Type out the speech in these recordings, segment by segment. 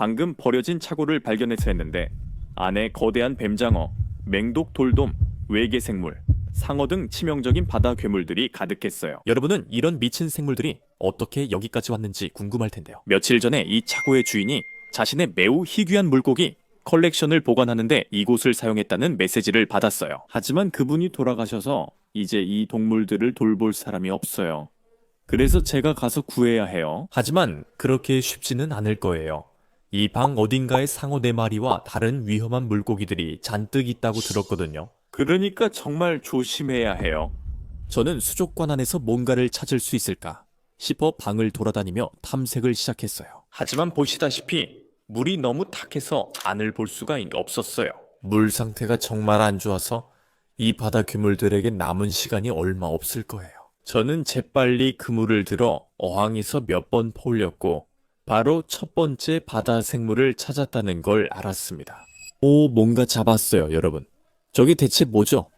방금 버려진 차고를 발견해서 했는데 안에 거대한 뱀장어, 맹독 돌돔, 외계 생물, 상어 등 치명적인 바다 괴물들이 가득했어요. 여러분은 이런 미친 생물들이 어떻게 여기까지 왔는지 궁금할 텐데요. 며칠 전에 이 차고의 주인이 자신의 매우 희귀한 물고기 컬렉션을 보관하는데 이곳을 사용했다는 메시지를 받았어요. 하지만 그분이 돌아가셔서 이제 이 동물들을 돌볼 사람이 없어요. 그래서 제가 가서 구해야 해요. 하지만 그렇게 쉽지는 않을 거예요. 이 방 어딘가에 상어 4마리와 다른 위험한 물고기들이 잔뜩 있다고 들었거든요. 그러니까 정말 조심해야 해요. 저는 수족관 안에서 뭔가를 찾을 수 있을까 싶어 방을 돌아다니며 탐색을 시작했어요. 하지만 보시다시피 물이 너무 탁해서 안을 볼 수가 없었어요. 물 상태가 정말 안 좋아서 이 바다 괴물들에게 남은 시간이 얼마 없을 거예요. 저는 재빨리 그물을 들어 어항에서 몇 번 폴렸고 바로 첫 번째 바다 생물을 찾았다는 걸 알았습니다. 오, 뭔가 잡았어요, 여러분. 저게 대체 뭐죠?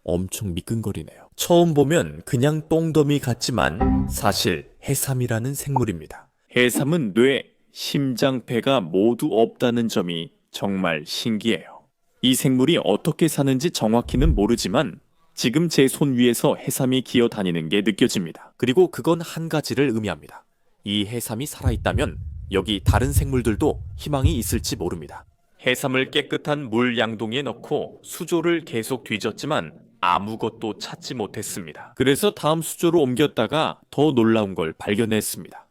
엄청 미끈거리네요. 처음 보면 그냥 똥더미 같지만 사실 해삼이라는 생물입니다. 해삼은 뇌, 심장, 배가 모두 없다는 점이 정말 신기해요. 이 생물이 어떻게 사는지 정확히는 모르지만 지금 제 손 위에서 해삼이 기어 다니는 게 느껴집니다. 그리고 그건 한 가지를 의미합니다. 이 해삼이 살아있다면 여기 다른 생물들도 희망이 있을지 모릅니다. 해삼을 깨끗한 물 양동이에 넣고 수조를 계속 뒤졌지만 아무것도 찾지 못했습니다. 그래서 다음 수조로 옮겼다가 더 놀라운 걸 발견했습니다.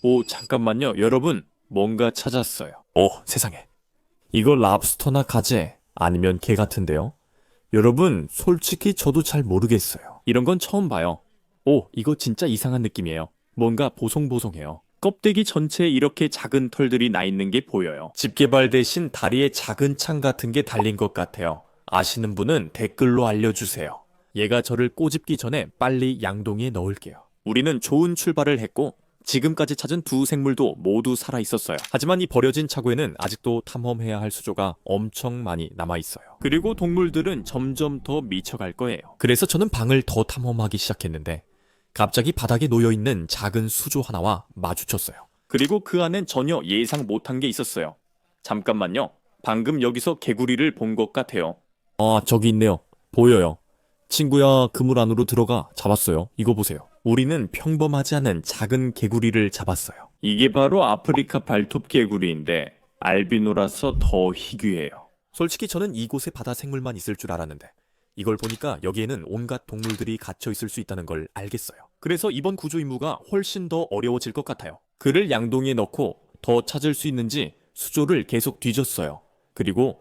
오, 잠깐만요. 여러분, 뭔가 찾았어요. 오, 세상에. 이거 랍스터나 가재 아니면 게 같은데요? 여러분, 솔직히 저도 잘 모르겠어요. 이런 건 처음 봐요. 오, 이거 진짜 이상한 느낌이에요. 뭔가 보송보송해요. 껍데기 전체에 이렇게 작은 털들이 나 있는 게 보여요. 집게발 대신 다리에 작은 창 같은 게 달린 것 같아요. 아시는 분은 댓글로 알려주세요. 얘가 저를 꼬집기 전에 빨리 양동이에 넣을게요. 우리는 좋은 출발을 했고 지금까지 찾은 두 생물도 모두 살아 있었어요. 하지만 이 버려진 차고에는 아직도 탐험해야 할 수조가 엄청 많이 남아있어요. 그리고 동물들은 점점 더 미쳐갈 거예요. 그래서 저는 방을 더 탐험하기 시작했는데 갑자기 바닥에 놓여있는 작은 수조 하나와 마주쳤어요. 그리고 그 안엔 전혀 예상 못한 게 있었어요. 잠깐만요. 방금 여기서 개구리를 본 것 같아요. 아, 저기 있네요. 보여요. 친구야, 그물 안으로 들어가. 잡았어요. 이거 보세요. 우리는 평범하지 않은 작은 개구리를 잡았어요. 이게 바로 아프리카 발톱 개구리인데 알비노라서 더 희귀해요. 솔직히 저는 이곳에 바다 생물만 있을 줄 알았는데 이걸 보니까 여기에는 온갖 동물들이 갇혀 있을 수 있다는 걸 알겠어요. 그래서 이번 구조 임무가 훨씬 더 어려워질 것 같아요. 그를 양동이에 넣고 더 찾을 수 있는지 수조를 계속 뒤졌어요. 그리고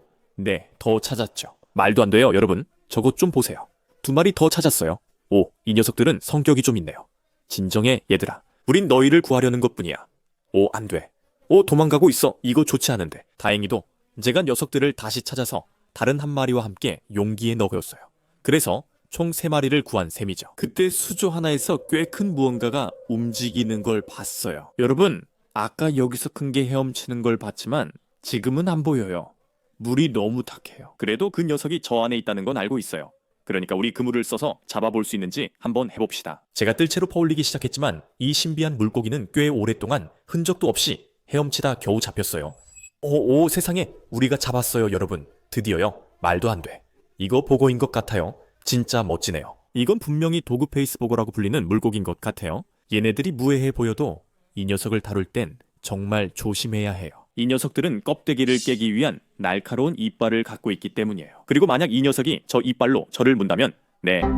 더 찾았죠. 말도 안 돼요, 여러분. 저것 좀 보세요. 2마리 더 찾았어요. 오, 이 녀석들은 성격이 좀 있네요. 진정해, 얘들아. 우린 너희를 구하려는 것뿐이야. 오, 안 돼. 오, 도망가고 있어. 이거 좋지 않은데. 다행히도 제가 녀석들을 다시 찾아서 다른 한 마리와 함께 용기에 넣었어요. 그래서 총 3마리를 구한 셈이죠. 그때 수조 하나에서 꽤 큰 무언가가 움직이는 걸 봤어요. 여러분, 아까 여기서 큰 게 헤엄치는 걸 봤지만 지금은 안 보여요. 물이 너무 탁해요. 그래도 그 녀석이 저 안에 있다는 건 알고 있어요. 그러니까 우리 그물을 써서 잡아볼 수 있는지 한번 해봅시다. 제가 뜰채로 퍼올리기 시작했지만 이 신비한 물고기는 꽤 오랫동안 흔적도 없이 헤엄치다 겨우 잡혔어요. 오, 세상에, 우리가 잡았어요, 여러분. 드디어요. 말도 안 돼. 이거 보고인 것 같아요. 진짜 멋지네요. 이건 분명히 도그 페이스보거라고 불리는 물고기인 것 같아요. 얘네들이 무해해 보여도 이 녀석을 다룰 땐 정말 조심해야 해요. 이 녀석들은 껍데기를 깨기 위한 날카로운 이빨을 갖고 있기 때문이에요. 그리고 만약 이 녀석이 저 이빨로 저를 문다면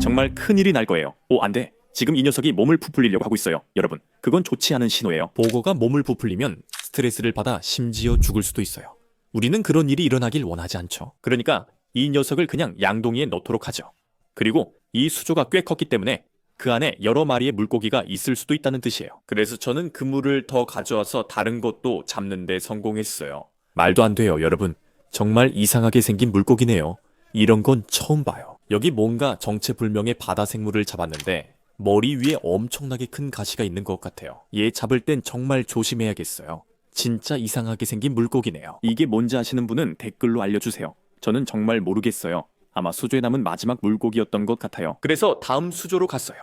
정말 큰일이 날 거예요. 오, 안 돼. 지금 이 녀석이 몸을 부풀리려고 하고 있어요. 여러분, 그건 좋지 않은 신호예요. 보거가 몸을 부풀리면 스트레스를 받아 심지어 죽을 수도 있어요. 우리는 그런 일이 일어나길 원하지 않죠. 그러니까 이 녀석을 그냥 양동이에 넣도록 하죠. 그리고 이 수조가 꽤 컸기 때문에 그 안에 여러 마리의 물고기가 있을 수도 있다는 뜻이에요. 그래서 저는 그물을 더 가져와서 다른 것도 잡는 데 성공했어요. 말도 안 돼요, 여러분. 정말 이상하게 생긴 물고기네요. 이런 건 처음 봐요. 여기 뭔가 정체불명의 바다 생물을 잡았는데 머리 위에 엄청나게 큰 가시가 있는 것 같아요. 얘 잡을 땐 정말 조심해야겠어요. 진짜 이상하게 생긴 물고기네요. 이게 뭔지 아시는 분은 댓글로 알려주세요. 저는 정말 모르겠어요. 아마 수조에 남은 마지막 물고기였던 것 같아요. 그래서 다음 수조로 갔어요.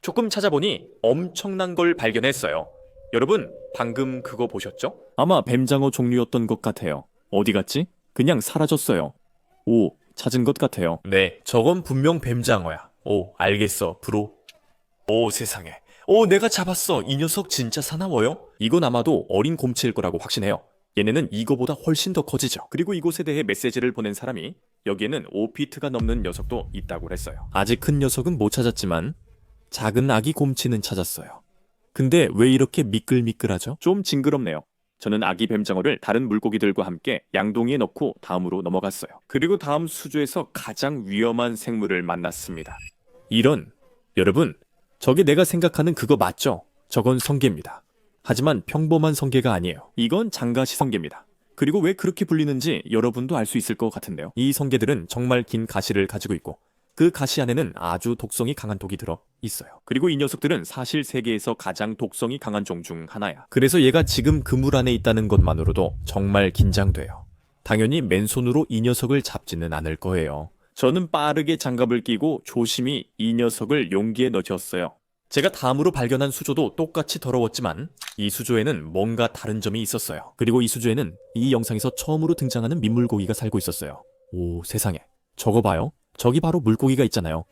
조금 찾아보니 엄청난 걸 발견했어요. 여러분, 방금 그거 보셨죠? 아마 뱀장어 종류였던 것 같아요. 어디 갔지? 그냥 사라졌어요. 오, 찾은 것 같아요. 네, 저건 분명 뱀장어야. 오, 알겠어, 브로. 오, 세상에. 오, 내가 잡았어. 이 녀석 진짜 사나워요? 이건 아마도 어린 곰치일 거라고 확신해요. 얘네는 이거보다 훨씬 더 커지죠. 그리고 이곳에 대해 메시지를 보낸 사람이 여기에는 5피트가 넘는 녀석도 있다고 했어요. 아직 큰 녀석은 못 찾았지만 작은 아기 곰치는 찾았어요. 근데 왜 이렇게 미끌미끌하죠? 좀 징그럽네요. 저는 아기 뱀장어를 다른 물고기들과 함께 양동이에 넣고 다음으로 넘어갔어요. 그리고 다음 수조에서 가장 위험한 생물을 만났습니다. 여러분, 저게 내가 생각하는 그거 맞죠? 저건 성게입니다. 하지만 평범한 성게가 아니에요. 이건 장가시 성게입니다. 그리고 왜 그렇게 불리는지 여러분도 알 수 있을 것 같은데요. 이 성게들은 정말 긴 가시를 가지고 있고 그 가시 안에는 아주 독성이 강한 독이 들어 있어요. 그리고 이 녀석들은 사실 세계에서 가장 독성이 강한 종 중 하나야. 그래서 얘가 지금 그물 안에 있다는 것만으로도 정말 긴장돼요. 당연히 맨손으로 이 녀석을 잡지는 않을 거예요. 저는 빠르게 장갑을 끼고 조심히 이 녀석을 용기에 넣었어요. 제가 다음으로 발견한 수조도 똑같이 더러웠지만 이 수조에는 뭔가 다른 점이 있었어요. 그리고 이 수조에는 이 영상에서 처음으로 등장하는 민물고기가 살고 있었어요. 오, 세상에. 저거 봐요. 저기 바로 물고기가 있잖아요.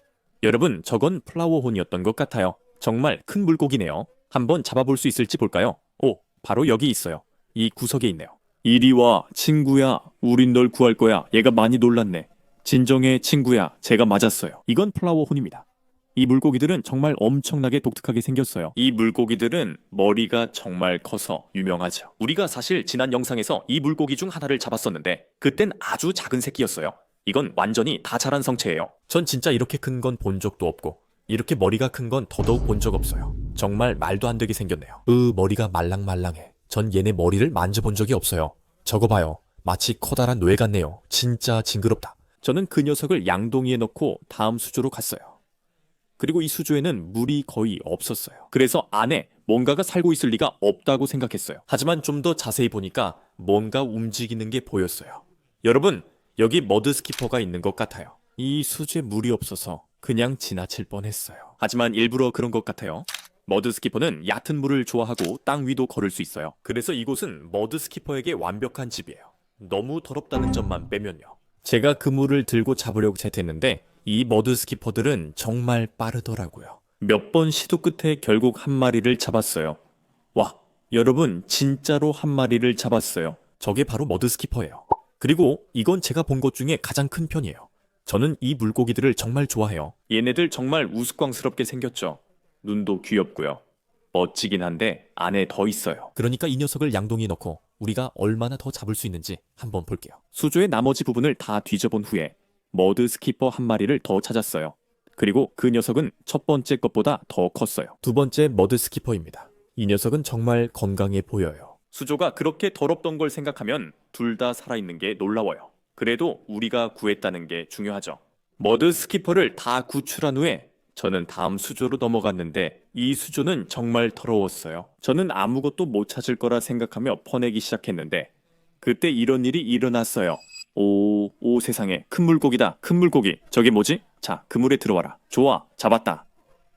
여러분, 저건 플라워혼이었던 것 같아요. 정말 큰 물고기네요. 한번 잡아볼 수 있을지 볼까요? 오, 바로 여기 있어요. 이 구석에 있네요. 이리 와, 친구야. 우린 널 구할 거야. 얘가 많이 놀랐네. 진정해, 친구야. 제가 맞았어요. 이건 플라워혼입니다. 이 물고기들은 정말 엄청나게 독특하게 생겼어요. 이 물고기들은 머리가 정말 커서 유명하죠. 우리가 사실 지난 영상에서 이 물고기 중 하나를 잡았었는데 그땐 아주 작은 새끼였어요. 이건 완전히 다 자란 성체예요. 전 진짜 이렇게 큰 건 본 적도 없고 이렇게 머리가 큰 건 더더욱 본 적 없어요. 정말 말도 안 되게 생겼네요. 머리가 말랑말랑해. 전 얘네 머리를 만져본 적이 없어요. 저거 봐요. 마치 커다란 뇌 같네요. 진짜 징그럽다. 저는 그 녀석을 양동이에 넣고 다음 수조로 갔어요. 그리고 이 수조에는 물이 거의 없었어요. 그래서 안에 뭔가가 살고 있을 리가 없다고 생각했어요. 하지만 좀 더 자세히 보니까 뭔가 움직이는 게 보였어요. 여러분, 여기 머드스키퍼가 있는 것 같아요. 이 수조에 물이 없어서 그냥 지나칠 뻔했어요. 하지만 일부러 그런 것 같아요. 머드스키퍼는 얕은 물을 좋아하고 땅 위도 걸을 수 있어요. 그래서 이곳은 머드스키퍼에게 완벽한 집이에요. 너무 더럽다는 점만 빼면요. 제가 그 물을 들고 잡으려고 jet했는데 이 머드스키퍼들은 정말 빠르더라고요. 몇 번 시도 끝에 결국 한 마리를 잡았어요. 와, 여러분 진짜로 한 마리를 잡았어요. 저게 바로 머드스키퍼예요. 그리고 이건 제가 본 것 중에 가장 큰 편이에요. 저는 이 물고기들을 정말 좋아해요. 얘네들 정말 우스꽝스럽게 생겼죠. 눈도 귀엽고요. 멋지긴 한데 안에 더 있어요. 그러니까 이 녀석을 양동이에 넣고 우리가 얼마나 더 잡을 수 있는지 한번 볼게요. 수조의 나머지 부분을 다 뒤져본 후에 머드 스키퍼 한 마리를 더 찾았어요. 그리고 그 녀석은 첫 번째 것보다 더 컸어요. 두 번째 머드 스키퍼입니다. 이 녀석은 정말 건강해 보여요. 수조가 그렇게 더럽던 걸 생각하면 둘 다 살아있는 게 놀라워요. 그래도 우리가 구했다는 게 중요하죠. 머드 스키퍼를 다 구출한 후에 저는 다음 수조로 넘어갔는데 이 수조는 정말 더러웠어요. 저는 아무것도 못 찾을 거라 생각하며 퍼내기 시작했는데 그때 이런 일이 일어났어요. 오 세상에, 큰 물고기다. 큰 물고기. 저게 뭐지? 자, 그물에 들어와라. 좋아, 잡았다.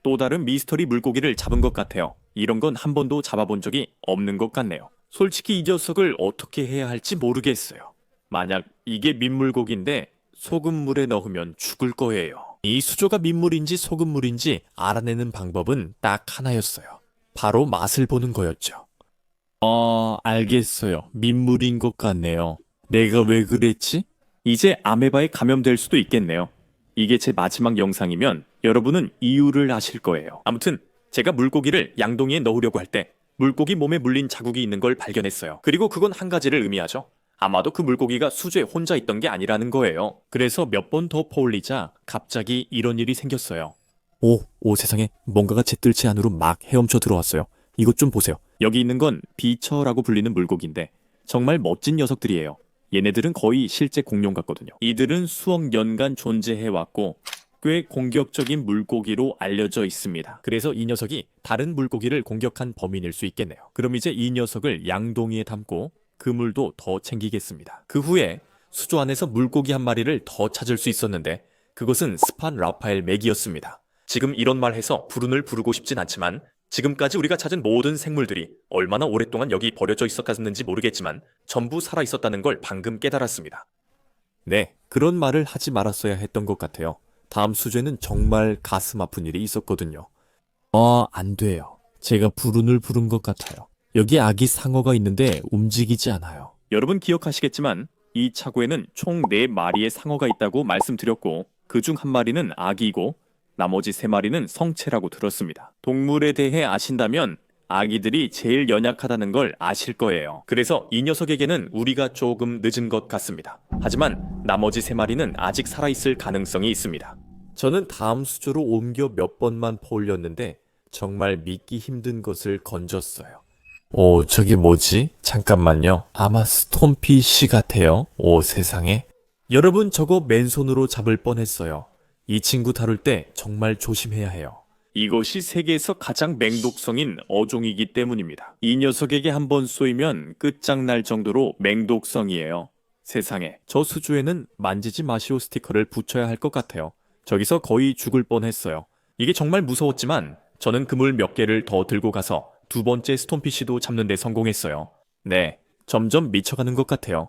또 다른 미스터리 물고기를 잡은 것 같아요. 이런 건 한 번도 잡아본 적이 없는 것 같네요. 솔직히 이 녀석을 어떻게 해야 할지 모르겠어요. 만약 이게 민물고기인데 소금물에 넣으면 죽을 거예요. 이 수조가 민물인지 소금물인지 알아내는 방법은 딱 하나였어요. 바로 맛을 보는 거였죠. 알겠어요. 민물인 것 같네요. 내가 왜 그랬지? 이제 아메바에 감염될 수도 있겠네요. 이게 제 마지막 영상이면 여러분은 이유를 아실 거예요. 아무튼 제가 물고기를 양동이에 넣으려고 할 때 물고기 몸에 물린 자국이 있는 걸 발견했어요. 그리고 그건 한 가지를 의미하죠. 아마도 그 물고기가 수조에 혼자 있던 게 아니라는 거예요. 그래서 몇 번 더 퍼올리자 갑자기 이런 일이 생겼어요. 오 세상에, 뭔가가 제 뜰채 안으로 막 헤엄쳐 들어왔어요. 이것 좀 보세요. 여기 있는 건 비처라고 불리는 물고기인데 정말 멋진 녀석들이에요. 얘네들은 거의 실제 공룡 같거든요. 이들은 수억 년간 존재해왔고 꽤 공격적인 물고기로 알려져 있습니다. 그래서 이 녀석이 다른 물고기를 공격한 범인일 수 있겠네요. 그럼 이제 이 녀석을 양동이에 담고 그물도 더 챙기겠습니다. 그 후에 수조 안에서 물고기 한 마리를 더 찾을 수 있었는데 그것은 스판 라파엘 맥이었습니다. 지금 이런 말 해서 불운을 부르고 싶진 않지만 지금까지 우리가 찾은 모든 생물들이 얼마나 오랫동안 여기 버려져 있었는지 모르겠지만 전부 살아 있었다는 걸 방금 깨달았습니다. 네, 그런 말을 하지 말았어야 했던 것 같아요. 다음 수제는 정말 가슴 아픈 일이 있었거든요. 안 돼요. 제가 불운을 부른 것 같아요. 여기 아기 상어가 있는데 움직이지 않아요. 여러분 기억하시겠지만 이 차고에는 총 4마리의 상어가 있다고 말씀드렸고 그중 한 마리는 아기이고 나머지 3마리는 성체라고 들었습니다. 동물에 대해 아신다면 아기들이 제일 연약하다는 걸 아실 거예요. 그래서 이 녀석에게는 우리가 조금 늦은 것 같습니다. 하지만 나머지 3마리는 아직 살아있을 가능성이 있습니다. 저는 다음 수조로 옮겨 몇 번만 퍼올렸는데 정말 믿기 힘든 것을 건졌어요. 저게 뭐지? 잠깐만요. 아마 스톤피쉬 같아요. 세상에. 여러분, 저거 맨손으로 잡을 뻔했어요. 이 친구 다룰 때 정말 조심해야 해요. 이것이 세계에서 가장 맹독성인 어종이기 때문입니다. 이 녀석에게 한번 쏘이면 끝장날 정도로 맹독성이에요. 세상에. 저 수조에는 만지지 마시오 스티커를 붙여야 할 것 같아요. 저기서 거의 죽을 뻔했어요. 이게 정말 무서웠지만 저는 그물 몇 개를 더 들고 가서 2번째 스톤피쉬도 잡는 데 성공했어요. 네, 점점 미쳐가는 것 같아요.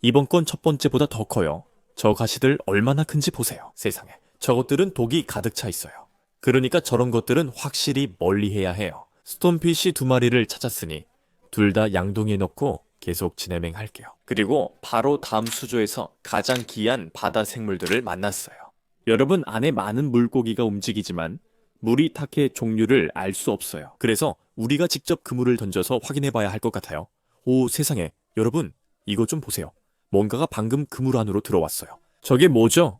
이번 건 첫 번째보다 더 커요. 저 가시들 얼마나 큰지 보세요. 세상에. 저것들은 독이 가득 차 있어요. 그러니까 저런 것들은 확실히 멀리해야 해요. 스톤피쉬 2마리를 찾았으니 둘 다 양동이에 넣고 계속 진행할게요. 그리고 바로 다음 수조에서 가장 귀한 바다 생물들을 만났어요. 여러분, 안에 많은 물고기가 움직이지만 물이 탁의 종류를 알 수 없어요. 그래서 우리가 직접 그물을 던져서 확인해 봐야 할 것 같아요. 세상에. 여러분, 이거 좀 보세요. 뭔가가 방금 그물 안으로 들어왔어요. 저게 뭐죠?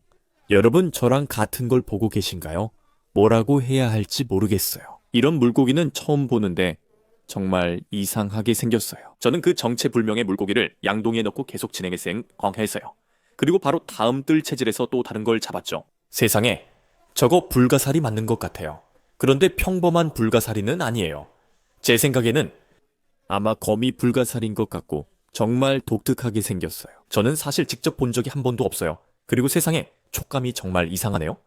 여러분, 저랑 같은 걸 보고 계신가요? 뭐라고 해야 할지 모르겠어요. 이런 물고기는 처음 보는데 정말 이상하게 생겼어요. 저는 그 정체불명의 물고기를 양동이에 넣고 계속 진행했어요. 그리고 바로 다음 뜰 체질에서 또 다른 걸 잡았죠. 세상에. 저거 불가사리 맞는 것 같아요. 그런데 평범한 불가사리는 아니에요. 제 생각에는 아마 거미 불가사리인 것 같고 정말 독특하게 생겼어요. 저는 사실 직접 본 적이 한 번도 없어요. 그리고 세상에, 촉감이 정말 이상하네요.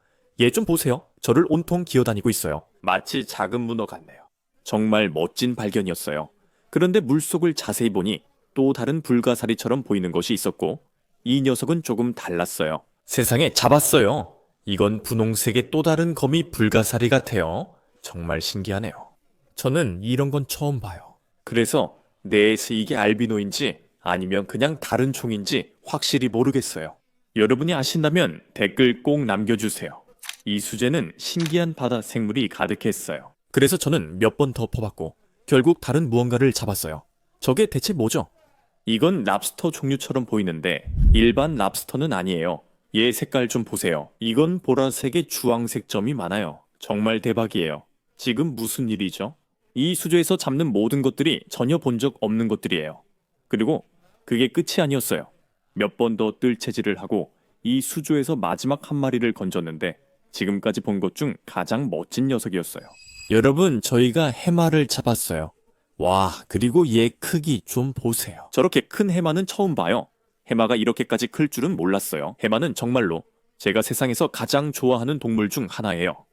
얘 좀 보세요. 저를 온통 기어다니고 있어요. 마치 작은 문어 같네요. 정말 멋진 발견이었어요. 그런데 물속을 자세히 보니 또 다른 불가사리처럼 보이는 것이 있었고 이 녀석은 조금 달랐어요. 세상에, 잡았어요. 이건 분홍색의 또 다른 거미 불가사리 같아요. 정말 신기하네요. 저는 이런 건 처음 봐요. 그래서 뇌에서 이게 알비노인지 아니면 그냥 다른 총인지 확실히 모르겠어요. 여러분이 아신다면 댓글 꼭 남겨주세요. 이 수제는 신기한 바다 생물이 가득했어요. 그래서 저는 몇 번 더 퍼봤고 결국 다른 무언가를 잡았어요. 저게 대체 뭐죠? 이건 랍스터 종류처럼 보이는데 일반 랍스터는 아니에요. 얘 색깔 좀 보세요. 이건 보라색에 주황색 점이 많아요. 정말 대박이에요. 지금 무슨 일이죠? 이 수조에서 잡는 모든 것들이 전혀 본 적 없는 것들이에요. 그리고 그게 끝이 아니었어요. 몇 번 더 뜰 체질을 하고 이 수조에서 마지막 한 마리를 건졌는데 지금까지 본 것 중 가장 멋진 녀석이었어요. 여러분, 저희가 해마를 잡았어요. 와, 그리고 얘 크기 좀 보세요. 저렇게 큰 해마는 처음 봐요. 해마가 이렇게까지 클 줄은 몰랐어요. 해마는 정말로 제가 세상에서 가장 좋아하는 동물 중 하나예요.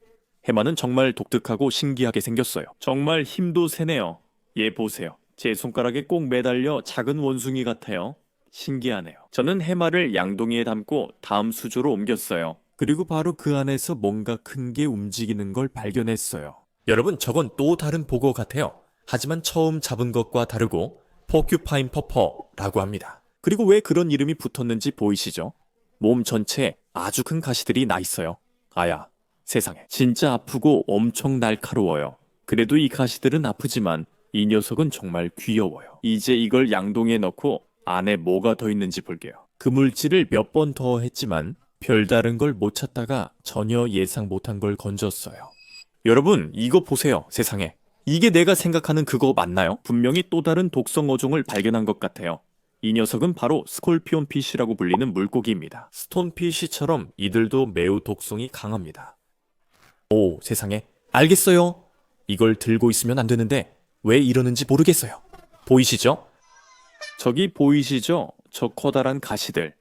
해마는 정말 독특하고 신기하게 생겼어요. 정말 힘도 세네요. 얘 보세요. 제 손가락에 꼭 매달려 작은 원숭이 같아요. 신기하네요. 저는 해마를 양동이에 담고 다음 수조로 옮겼어요. 그리고 바로 그 안에서 뭔가 큰 게 움직이는 걸 발견했어요. 여러분, 저건 또 다른 보고 같아요. 하지만 처음 잡은 것과 다르고 포큐파인 퍼퍼라고 합니다. 그리고 왜 그런 이름이 붙었는지 보이시죠? 몸 전체에 아주 큰 가시들이 나 있어요. 아야, 세상에. 진짜 아프고 엄청 날카로워요. 그래도 이 가시들은 아프지만 이 녀석은 정말 귀여워요. 이제 이걸 양동이에 넣고 안에 뭐가 더 있는지 볼게요. 그 물질을 몇 번 더 했지만 별다른 걸 못 찾다가 전혀 예상 못한 걸 건졌어요. 여러분, 이거 보세요. 세상에. 이게 내가 생각하는 그거 맞나요? 분명히 또 다른 독성 어종을 발견한 것 같아요. 이 녀석은 바로 스콜피온 피쉬라고 불리는 물고기입니다. 스톤피쉬처럼 이들도 매우 독성이 강합니다. 오, 세상에. 알겠어요. 이걸 들고 있으면 안 되는데 왜 이러는지 모르겠어요. 보이시죠? 저기 보이시죠? 저 커다란 가시들.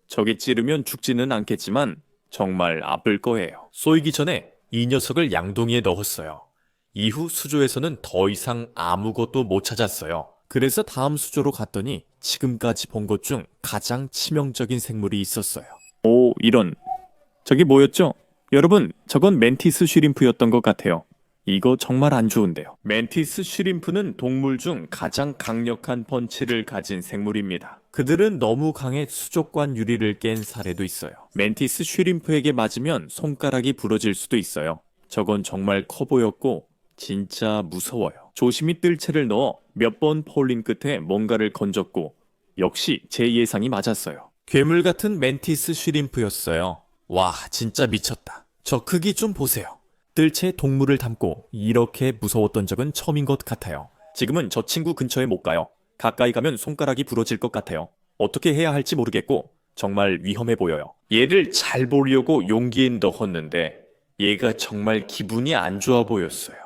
저기 찌르면 죽지는 않겠지만 정말 아플 거예요. 쏘이기 전에 이 녀석을 양동이에 넣었어요. 이후 수조에서는 더 이상 아무것도 못 찾았어요. 그래서 다음 수조로 갔더니 지금까지 본 것 중 가장 치명적인 생물이 있었어요. 오, 이런. 저게 뭐였죠? 여러분, 저건 멘티스 쉬림프였던 것 같아요. 이거 정말 안 좋은데요. 멘티스 쉬림프는 동물 중 가장 강력한 펀치를 가진 생물입니다. 그들은 너무 강해 수족관 유리를 깬 사례도 있어요. 멘티스 쉬림프에게 맞으면 손가락이 부러질 수도 있어요. 저건 정말 커 보였고 진짜 무서워요. 조심히 뜰채를 넣어 몇 번 폴린 끝에 뭔가를 건졌고 역시 제 예상이 맞았어요. 괴물 같은 멘티스 쉬림프였어요. 와, 진짜 미쳤다. 저 크기 좀 보세요. 뜰채 동물을 담고 이렇게 무서웠던 적은 처음인 것 같아요. 지금은 저 친구 근처에 못 가요. 가까이 가면 손가락이 부러질 것 같아요. 어떻게 해야 할지 모르겠고 정말 위험해 보여요. 얘를 잘 보려고 용기에 넣었는데 얘가 정말 기분이 안 좋아 보였어요.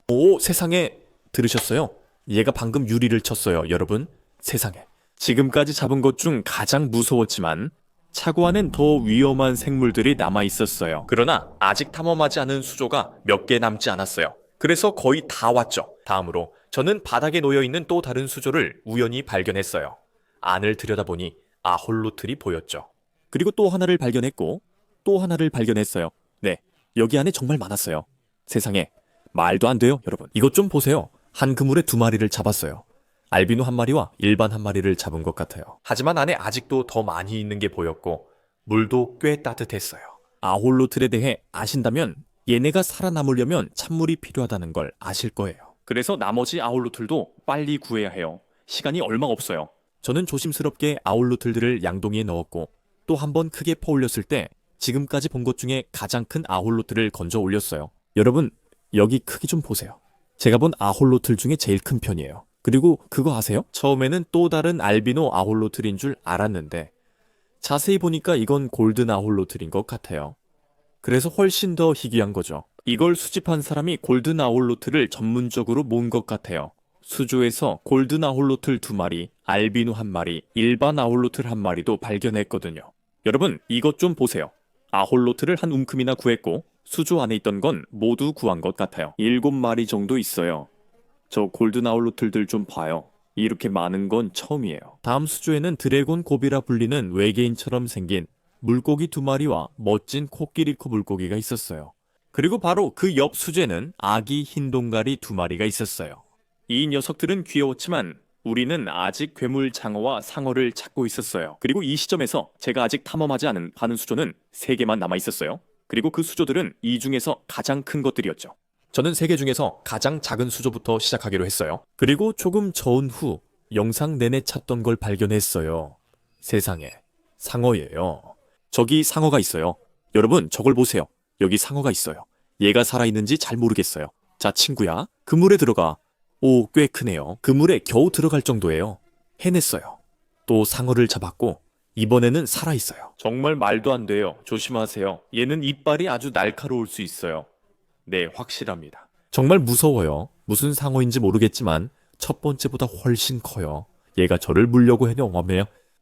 오, 세상에. 들으셨어요? 얘가 방금 유리를 쳤어요, 여러분. 세상에. 지금까지 잡은 것 중 가장 무서웠지만 차고 안엔 더 위험한 생물들이 남아 있었어요. 그러나 아직 탐험하지 않은 수조가 몇 개 남지 않았어요. 그래서 거의 다 왔죠. 다음으로 저는 바닥에 놓여있는 또 다른 수조를 우연히 발견했어요. 안을 들여다보니 아홀로틀이 보였죠. 그리고 또 하나를 발견했고 또 하나를 발견했어요. 네, 여기 안에 정말 많았어요. 세상에, 말도 안 돼요, 여러분. 이것 좀 보세요. 한 그물에 2마리를 잡았어요. 알비노 1마리와 일반 1마리를 잡은 것 같아요. 하지만 안에 아직도 더 많이 있는 게 보였고 물도 꽤 따뜻했어요. 아홀로틀에 대해 아신다면 얘네가 살아남으려면 찬물이 필요하다는 걸 아실 거예요. 그래서 나머지 아홀로틀도 빨리 구해야 해요. 시간이 얼마 없어요. 저는 조심스럽게 아홀로틀들을 양동이에 넣었고 또 한 번 크게 퍼올렸을 때 지금까지 본 것 중에 가장 큰 아홀로틀을 건져 올렸어요. 여러분, 여기 크기 좀 보세요. 제가 본 아홀로틀 중에 제일 큰 편이에요. 그리고 그거 아세요? 처음에는 또 다른 알비노 아홀로틀인 줄 알았는데 자세히 보니까 이건 골든 아홀로틀인 것 같아요. 그래서 훨씬 더 희귀한 거죠. 이걸 수집한 사람이 골든 아홀로틀을 전문적으로 모은 것 같아요. 수조에서 골든 아홀로틀 2마리, 알비노 1마리, 일반 아홀로틀 1마리도 발견했거든요. 여러분, 이것 좀 보세요. 아홀로틀을 한 움큼이나 구했고 수조 안에 있던 건 모두 구한 것 같아요. 7마리 정도 있어요. 저 골든 아홀로틀들 좀 봐요. 이렇게 많은 건 처음이에요. 다음 수조에는 드래곤 고비라 불리는 외계인처럼 생긴 물고기 2마리와 멋진 코끼리코 물고기가 있었어요. 그리고 바로 그 옆 수조에는 아기 흰 동가리 2마리가 있었어요. 이 녀석들은 귀여웠지만 우리는 아직 괴물 장어와 상어를 찾고 있었어요. 그리고 이 시점에서 제가 아직 탐험하지 않은 바는 수조는 3개만 남아 있었어요. 그리고 그 수조들은 이 중에서 가장 큰 것들이었죠. 저는 3개 중에서 가장 작은 수조부터 시작하기로 했어요. 그리고 조금 저은 후 영상 내내 찾던 걸 발견했어요. 세상에, 상어예요. 저기 상어가 있어요. 여러분, 저걸 보세요. 여기 상어가 있어요. 얘가 살아있는지 잘 모르겠어요. 자, 친구야, 그물에 들어가. 오, 꽤 크네요. 그물에 겨우 들어갈 정도예요. 해냈어요. 또 상어를 잡았고 이번에는 살아있어요. 정말 말도 안 돼요. 조심하세요. 얘는 이빨이 아주 날카로울 수 있어요. 네, 확실합니다. 정말 무서워요. 무슨 상어인지 모르겠지만 첫 번째보다 훨씬 커요. 얘가 저를 물려고 해요.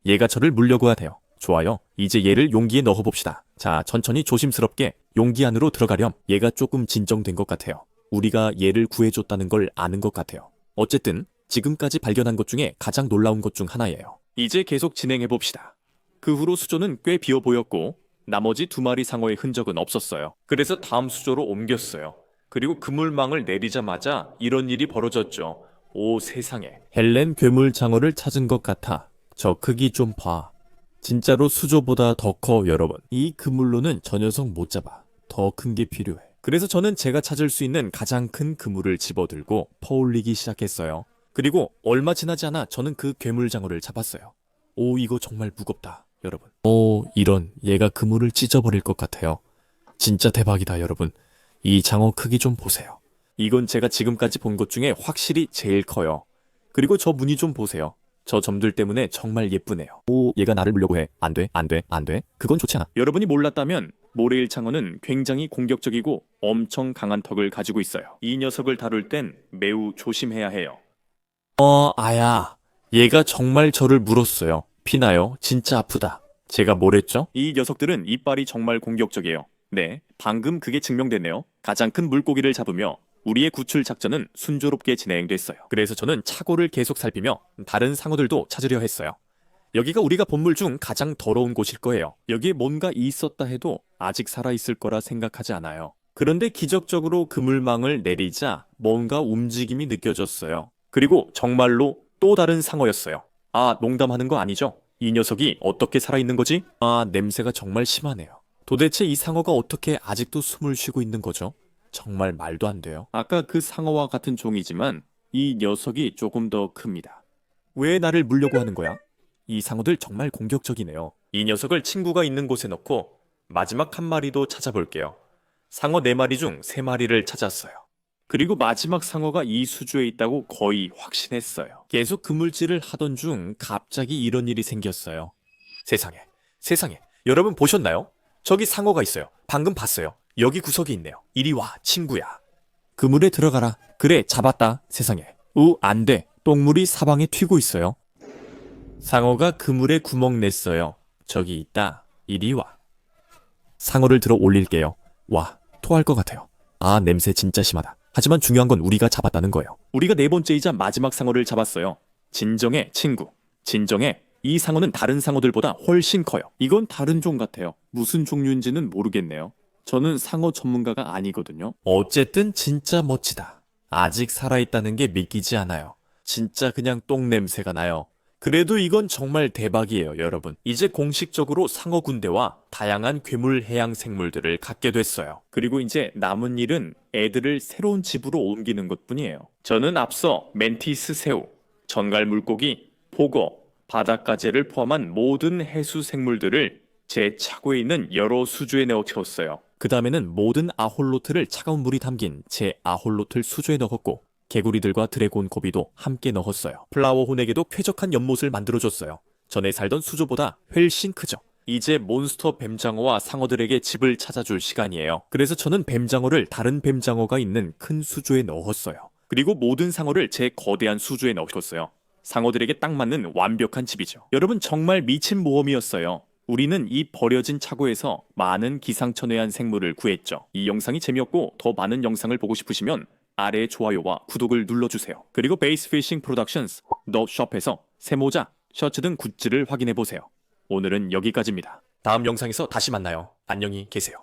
얘가 저를 물려고 하네요. 좋아요. 이제 얘를 용기에 넣어봅시다. 자, 천천히 조심스럽게 용기 안으로 들어가렴. 얘가 조금 진정된 것 같아요. 우리가 얘를 구해줬다는 걸 아는 것 같아요. 어쨌든 지금까지 발견한 것 중에 가장 놀라운 것 중 하나예요. 이제 계속 진행해봅시다. 그 후로 수조는 꽤 비어 보였고 나머지 2마리 상어의 흔적은 없었어요. 그래서 다음 수조로 옮겼어요. 그리고 그물망을 내리자마자 이런 일이 벌어졌죠. 오, 세상에. 헬렌 괴물 장어를 찾은 것 같아. 저 크기 좀 봐. 진짜로 수조보다 더 커, 여러분. 이 그물로는 저 녀석 못 잡아. 더 큰 게 필요해. 그래서 저는 제가 찾을 수 있는 가장 큰 그물을 집어들고 퍼올리기 시작했어요. 그리고 얼마 지나지 않아 저는 그 괴물 장어를 잡았어요. 오, 이거 정말 무겁다, 여러분. 오, 이런, 얘가 그물을 찢어버릴 것 같아요. 진짜 대박이다, 여러분. 이 장어 크기 좀 보세요. 이건 제가 지금까지 본 것 중에 확실히 제일 커요. 그리고 저 무늬 좀 보세요. 저 점들 때문에 정말 예쁘네요. 오, 얘가 나를 물려고 해. 안 돼, 안 돼, 안 돼. 그건 좋지 않아. 여러분이 몰랐다면 모래일 창어는 굉장히 공격적이고 엄청 강한 턱을 가지고 있어요. 이 녀석을 다룰 땐 매우 조심해야 해요. 아야. 얘가 정말 저를 물었어요. 피나요? 진짜 아프다. 제가 뭘 했죠? 이 녀석들은 이빨이 정말 공격적이에요. 네, 방금 그게 증명됐네요. 가장 큰 물고기를 잡으며 우리의 구출 작전은 순조롭게 진행됐어요. 그래서 저는 차고를 계속 살피며 다른 상어들도 찾으려 했어요. 여기가 우리가 본 물 중 가장 더러운 곳일 거예요. 여기에 뭔가 있었다 해도 아직 살아있을 거라 생각하지 않아요. 그런데 기적적으로 그물망을 내리자 뭔가 움직임이 느껴졌어요. 그리고 정말로 또 다른 상어였어요. 아, 농담하는 거 아니죠? 이 녀석이 어떻게 살아있는 거지? 아, 냄새가 정말 심하네요. 도대체 이 상어가 어떻게 아직도 숨을 쉬고 있는 거죠? 정말 말도 안 돼요. 아까 그 상어와 같은 종이지만 이 녀석이 조금 더 큽니다. 왜 나를 물려고 하는 거야? 이 상어들 정말 공격적이네요. 이 녀석을 친구가 있는 곳에 넣고 마지막 한 마리도 찾아볼게요. 상어 4마리 중 3마리를 찾았어요. 그리고 마지막 상어가 이 수조에 있다고 거의 확신했어요. 계속 그물질을 하던 중 갑자기 이런 일이 생겼어요. 세상에. 여러분 보셨나요? 저기 상어가 있어요. 방금 봤어요. 여기 구석에 있네요. 이리 와, 친구야. 그물에 들어가라. 그래, 잡았다. 세상에. 안 돼. 똥물이 사방에 튀고 있어요. 상어가 그물에 구멍 냈어요. 저기 있다. 이리 와. 상어를 들어 올릴게요. 와, 토할 것 같아요. 아, 냄새 진짜 심하다. 하지만 중요한 건 우리가 잡았다는 거예요. 우리가 4번째이자 마지막 상어를 잡았어요. 진정해, 친구. 진정해. 이 상어는 다른 상어들보다 훨씬 커요. 이건 다른 종 같아요. 무슨 종류인지는 모르겠네요. 저는 상어 전문가가 아니거든요. 어쨌든 진짜 멋지다. 아직 살아있다는 게 믿기지 않아요. 진짜 그냥 똥 냄새가 나요. 그래도 이건 정말 대박이에요, 여러분. 이제 공식적으로 상어 군대와 다양한 괴물 해양 생물들을 갖게 됐어요. 그리고 이제 남은 일은 애들을 새로운 집으로 옮기는 것뿐이에요. 저는 앞서 멘티스 새우, 전갈 물고기, 보거, 바닷가재를 포함한 모든 해수 생물들을 제 차고에 있는 여러 수조에 넣어 채웠어요. 그 다음에는 모든 아홀로트를 차가운 물이 담긴 제 아홀로트 수조에 넣었고 개구리들과 드래곤 고비도 함께 넣었어요. 플라워 혼에게도 쾌적한 연못을 만들어줬어요. 전에 살던 수조보다 훨씬 크죠. 이제 몬스터 뱀장어와 상어들에게 집을 찾아줄 시간이에요. 그래서 저는 뱀장어를 다른 뱀장어가 있는 큰 수조에 넣었어요. 그리고 모든 상어를 제 거대한 수조에 넣었어요. 상어들에게 딱 맞는 완벽한 집이죠. 여러분 정말 미친 모험이었어요. 우리는 이 버려진 차고에서 많은 기상천외한 생물을 구했죠. 이 영상이 재미없고 더 많은 영상을 보고 싶으시면 아래 좋아요와 구독을 눌러주세요. 그리고 베이스피싱 프로덕션스 더 숍에서 세모자, 셔츠 등 굿즈를 확인해보세요. 오늘은 여기까지입니다. 다음 영상에서 다시 만나요. 안녕히 계세요.